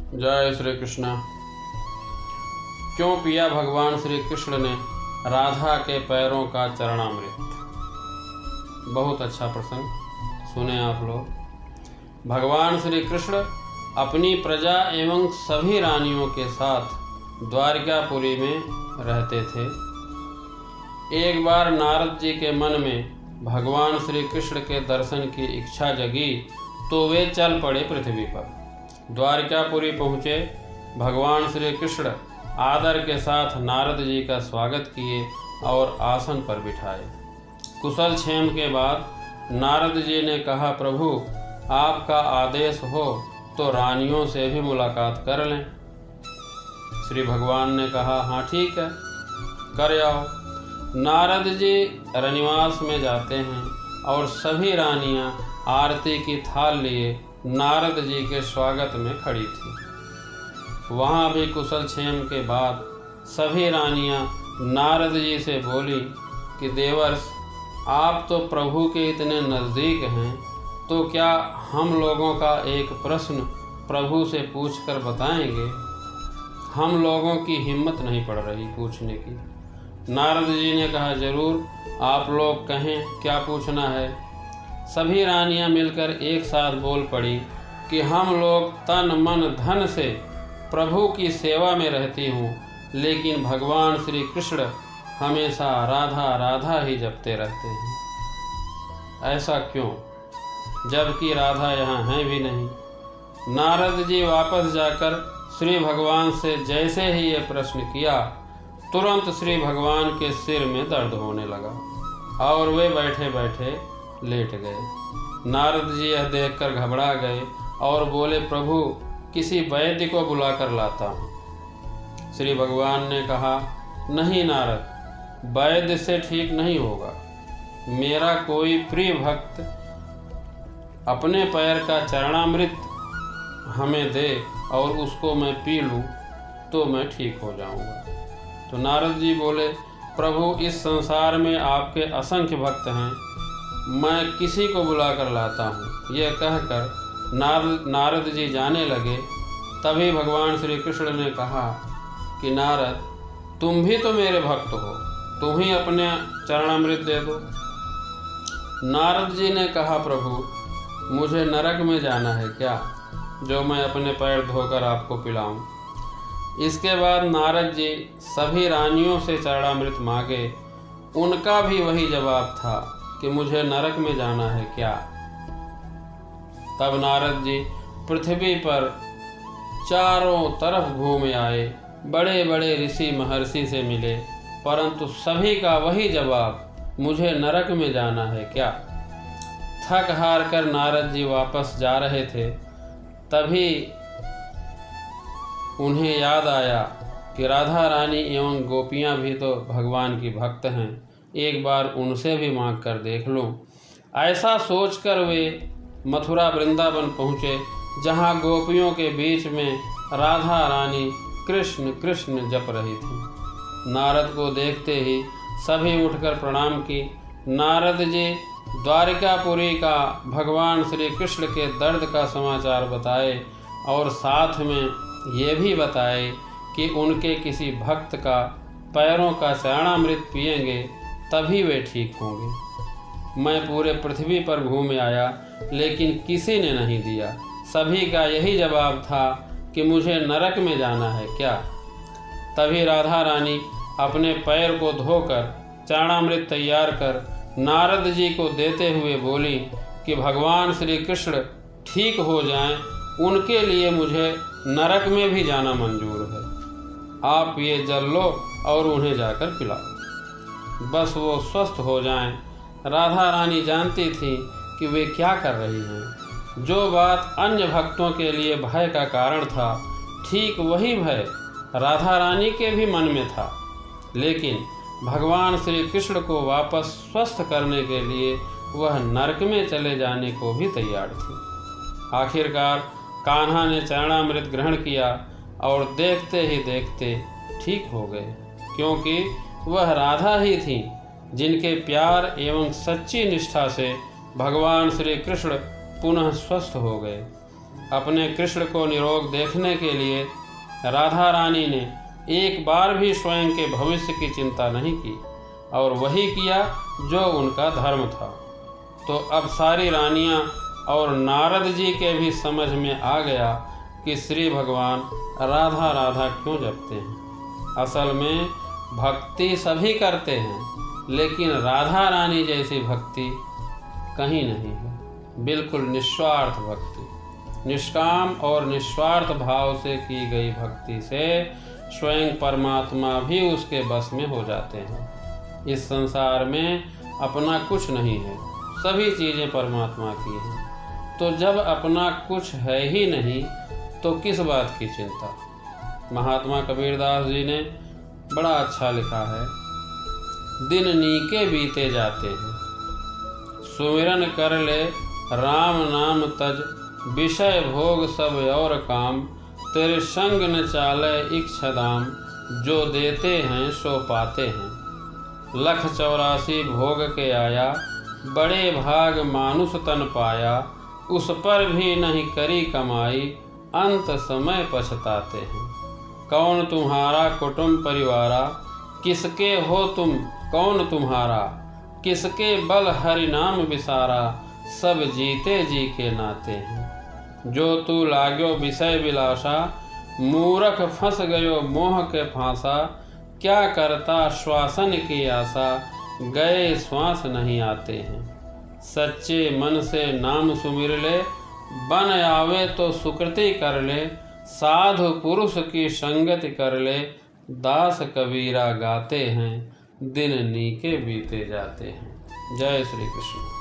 जय श्री कृष्ण। क्यों पिया भगवान श्री कृष्ण ने राधा के पैरों का चरणामृत? बहुत अच्छा प्रसंग, सुने आप लोग। भगवान श्री कृष्ण अपनी प्रजा एवं सभी रानियों के साथ द्वारिकापुरी में रहते थे। एक बार नारद जी के मन में भगवान श्री कृष्ण के दर्शन की इच्छा जगी तो वे चल पड़े पृथ्वी पर। द्वारिकापुरी पहुँचे। भगवान श्री कृष्ण आदर के साथ नारद जी का स्वागत किए और आसन पर बिठाए। कुशल क्षेम के बाद नारद जी ने कहा, प्रभु आपका आदेश हो तो रानियों से भी मुलाकात कर लें। श्री भगवान ने कहा, हाँ ठीक है, कर आओ। नारद जी रनिवास में जाते हैं और सभी रानियां आरती की थाल लिए नारद जी के स्वागत में खड़ी थी। वहाँ भी कुशल क्षेम के बाद सभी रानियां नारद जी से बोली कि देवर्ष, आप तो प्रभु के इतने नज़दीक हैं, तो क्या हम लोगों का एक प्रश्न प्रभु से पूछकर बताएंगे? हम लोगों की हिम्मत नहीं पड़ रही पूछने की। नारद जी ने कहा, जरूर, आप लोग कहें, क्या पूछना है? सभी रानियां मिलकर एक साथ बोल पड़ी कि हम लोग तन मन धन से प्रभु की सेवा में रहती हूँ, लेकिन भगवान श्री कृष्ण हमेशा राधा राधा ही जपते रहते हैं। ऐसा क्यों, जबकि राधा यहाँ हैं भी नहीं? नारद जी वापस जाकर श्री भगवान से जैसे ही ये प्रश्न किया, तुरंत श्री भगवान के सिर में दर्द होने लगा और वे बैठे बैठे लेट गए। नारद जी यह देखकर घबरा गए और बोले, प्रभु किसी वैद्य को बुलाकर लाता हूँ। श्री भगवान ने कहा, नहीं नारद, वैद्य से ठीक नहीं होगा। मेरा कोई प्रिय भक्त अपने पैर का चरणामृत हमें दे और उसको मैं पी लूँ तो मैं ठीक हो जाऊँगा। तो नारद जी बोले, प्रभु इस संसार में आपके असंख्य भक्त हैं, मैं किसी को बुलाकर लाता हूँ। यह कहकर नारद जी जाने लगे। तभी भगवान श्री कृष्ण ने कहा कि नारद, तुम भी तो मेरे भक्त हो, तुम ही अपने चरणामृत दे दो। नारद जी ने कहा, प्रभु मुझे नरक में जाना है क्या, जो मैं अपने पैर धोकर आपको पिलाऊं? इसके बाद नारद जी सभी रानियों से चरणामृत मांगे। उनका भी वही जवाब था कि मुझे नरक में जाना है क्या। तब नारद जी पृथ्वी पर चारों तरफ घूम आए, बड़े बड़े ऋषि महर्षि से मिले, परंतु सभी का वही जवाब, मुझे नरक में जाना है क्या। थक हार कर नारद जी वापस जा रहे थे, तभी उन्हें याद आया कि राधा रानी एवं गोपियां भी तो भगवान की भक्त हैं, एक बार उनसे भी मांग कर देख लूं। ऐसा सोचकर वे मथुरा वृंदावन पहुँचे, जहाँ गोपियों के बीच में राधा रानी कृष्ण कृष्ण जप रही थी। नारद को देखते ही सभी उठकर प्रणाम की। नारद जी द्वारिकापुरी का भगवान श्री कृष्ण के दर्द का समाचार बताए और साथ में ये भी बताए कि उनके किसी भक्त का पैरों का चरणामृत पिएंगे तभी वे ठीक होंगे। मैं पूरे पृथ्वी पर घूम आया, लेकिन किसी ने नहीं दिया। सभी का यही जवाब था कि मुझे नरक में जाना है क्या। तभी राधा रानी अपने पैर को धोकर चरणामृत तैयार कर नारद जी को देते हुए बोली कि भगवान श्री कृष्ण ठीक हो जाएं, उनके लिए मुझे नरक में भी जाना मंजूर है। आप ये जल लो और उन्हें जाकर पिलाओ, बस वो स्वस्थ हो जाएं। राधा रानी जानती थी कि वे क्या कर रही हैं। जो बात अन्य भक्तों के लिए भय का कारण था, ठीक वही भय राधा रानी के भी मन में था, लेकिन भगवान श्री कृष्ण को वापस स्वस्थ करने के लिए वह नरक में चले जाने को भी तैयार थी। आखिरकार कान्हा ने चरणामृत ग्रहण किया और देखते ही देखते ठीक हो गए, क्योंकि वह राधा ही थी जिनके प्यार एवं सच्ची निष्ठा से भगवान श्री कृष्ण पुनः स्वस्थ हो गए। अपने कृष्ण को निरोग देखने के लिए राधा रानी ने एक बार भी स्वयं के भविष्य की चिंता नहीं की और वही किया जो उनका धर्म था। तो अब सारी रानियां और नारद जी के भी समझ में आ गया कि श्री भगवान राधा राधा क्यों जपते हैं। असल में भक्ति सभी करते हैं, लेकिन राधा रानी जैसी भक्ति कहीं नहीं है। बिल्कुल निस्वार्थ भक्ति, निष्काम और निस्वार्थ भाव से की गई भक्ति से स्वयं परमात्मा भी उसके बस में हो जाते हैं। इस संसार में अपना कुछ नहीं है, सभी चीज़ें परमात्मा की हैं। तो जब अपना कुछ है ही नहीं तो किस बात की चिंता। महात्मा कबीरदास जी ने बड़ा अच्छा लिखा है, दिन नीके बीते जाते हैं, सुमिरन कर ले राम नाम तज, विषय भोग सब और काम, तेरे संग न चाले इच्छदाम, जो देते हैं सो पाते हैं। 184 भोग के आया, बड़े भाग मानुष तन पाया, उस पर भी नहीं करी कमाई, अंत समय पछताते हैं। कौन तुम्हारा कुटुंब परिवारा, किसके हो तुम कौन तुम्हारा, किसके बल हरि नाम विसारा, सब जीते जी के नाते हैं। जो तू लाग्यो विषय विलासा, मूरख फंस गयो मोह के फांसा, क्या करता श्वासन की आशा, गए श्वास नहीं आते हैं। सच्चे मन से नाम सुमिर ले, बन आवे तो सुकृति कर ले, साधु पुरुष की संगति कर ले, दास कबीरा गाते हैं, दिन नीके बीते जाते हैं। जय श्री कृष्ण।